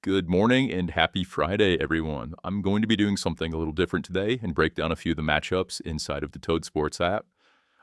Good morning and happy Friday, everyone. I'm going to be doing something a little different today and break down a few of the matchups inside of the Toad Sports app.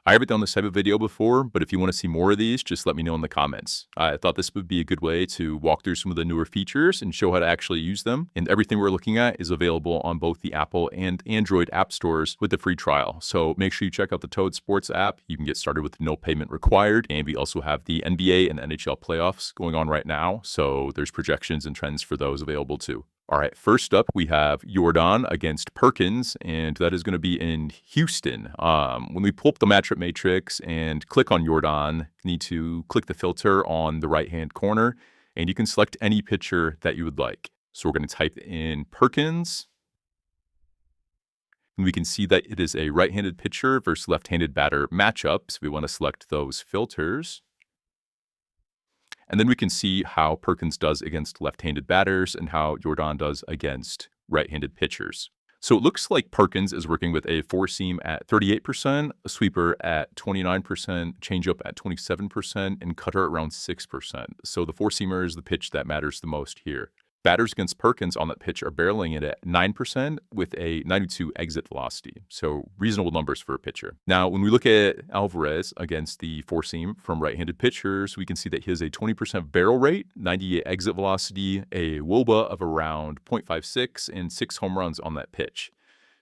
I haven't done this type of video before, but if you want to see more of these, just let me know in the comments. I thought this would be a good way to walk through some of the newer features and show how to actually use them. And everything we're looking at is available on both the Apple and Android app stores with the free trial. So make sure you check out the Toad Sports app. You can get started with no payment required. And we also have the NBA and NHL playoffs going on right now. So there's projections and trends for those available too. All right, first up, we have Jordan against Perkins, and that is going to be in Houston. When we pull up the matchup matrix and click on Jordan, you need to click the filter on the right-hand corner, and you can select any pitcher that you would like. So we're going to type in Perkins, and we can see that it is a right-handed pitcher versus left-handed batter matchup, so we want to select those filters. And then we can see how Perkins does against left-handed batters and how Jordan does against right-handed pitchers. So it looks like Perkins is working with a four-seam at 38%, a sweeper at 29%, changeup at 27%, and cutter around 6%. So the four-seamer is the pitch that matters the most here. Batters against Perkins on that pitch are barreling it at 9% with a 92 exit velocity. So reasonable numbers for a pitcher. Now, when we look at Alvarez against the four-seam from right-handed pitchers, we can see that he has a 20% barrel rate, 98 exit velocity, a WOBA of around 0.56, and 6 home runs on that pitch.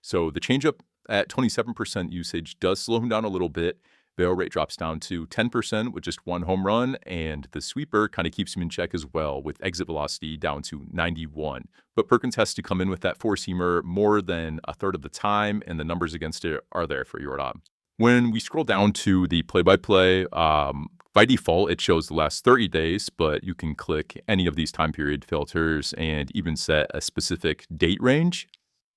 So the changeup at 27% usage does slow him down a little bit. Barrel rate drops down to 10% with just 1 home run, and the sweeper kind of keeps him in check as well with exit velocity down to 91. But Perkins has to come in with that four-seamer more than a third of the time, and the numbers against it are there for Jordan. When we scroll down to the play-by-play, by default, it shows the last 30 days, but you can click any of these time period filters and even set a specific date range.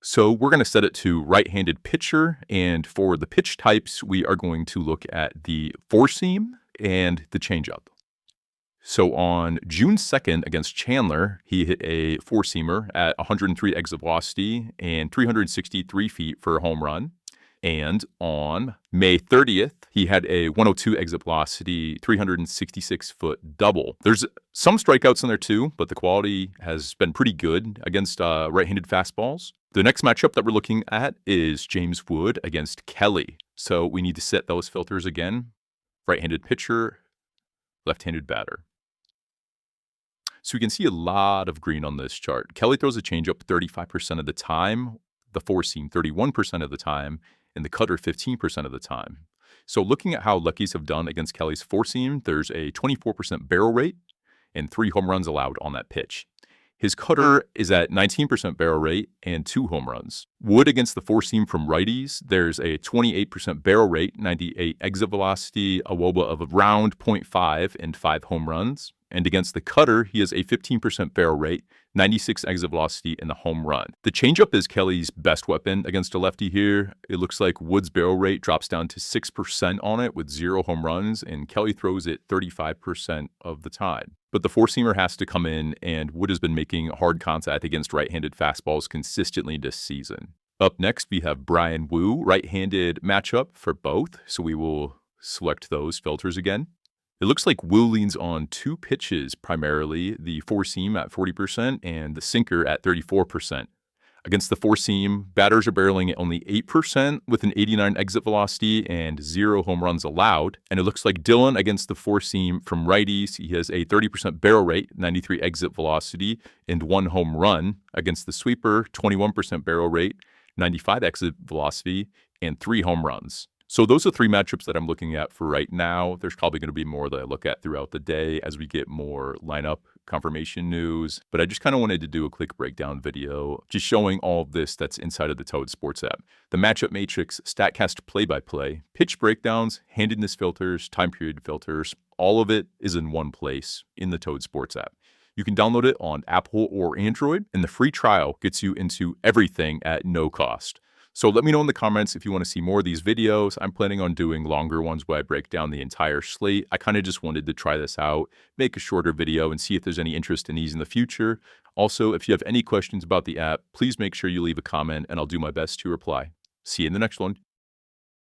So we're going to set it to right-handed pitcher, and for the pitch types, we are going to look at the four-seam and the changeup. So on June 2nd against Chandler, he hit a four-seamer at 103 exit velocity and 363 feet for a home run. And on May 30th, he had a 102 exit velocity, 366-foot double. There's some strikeouts in there too, but the quality has been pretty good against right-handed fastballs. The next matchup that we're looking at is James Wood against Kelly. So we need to set those filters again. Right-handed pitcher, left-handed batter. So we can see a lot of green on this chart. Kelly throws a changeup 35% of the time, the four-seam 31% of the time, and the cutter 15% of the time. So looking at how lefties have done against Kelly's four-seam, there's a 24% barrel rate and 3 home runs allowed on that pitch. His cutter is at 19% barrel rate and 2 home runs. Wood against the four-seam from righties, there's a 28% barrel rate, 98 exit velocity, a WOBA of around 0.5, and 5 home runs. And against the cutter, he has a 15% barrel rate, 96 exit velocity, and the home run. The changeup is Kelly's best weapon against a lefty here. It looks like Wood's barrel rate drops down to 6% on it with 0 home runs, and Kelly throws it 35% of the time. But the four-seamer has to come in, and Wood has been making hard contact against right-handed fastballs consistently this season. Up next, we have Brian Wu, right-handed matchup for both, so we will select those filters again. It looks like Wu leans on 2 pitches primarily, the four-seam at 40% and the sinker at 34%. Against the four-seam, batters are barreling at only 8% with an 89 exit velocity and 0 home runs allowed. And it looks like Dylan against the four-seam from righties, he has a 30% barrel rate, 93 exit velocity, and 1 home run. Against the sweeper, 21% barrel rate, 95 exit velocity, and 3 home runs. So those are 3 matchups that I'm looking at for right now. There's probably going to be more that I look at throughout the day as we get more lineup confirmation news. But I just kind of wanted to do a quick breakdown video, just showing all of this that's inside of the Toad Sports app. The matchup matrix, StatCast play-by-play, pitch breakdowns, handedness filters, time period filters, all of it is in one place in the Toad Sports app. You can download it on Apple or Android, and the free trial gets you into everything at no cost. So let me know in the comments if you want to see more of these videos. I'm planning on doing longer ones where I break down the entire slate. I kind of just wanted to try this out, make a shorter video, and see if there's any interest in these in the future. Also, if you have any questions about the app, please make sure you leave a comment, and I'll do my best to reply. See you in the next one.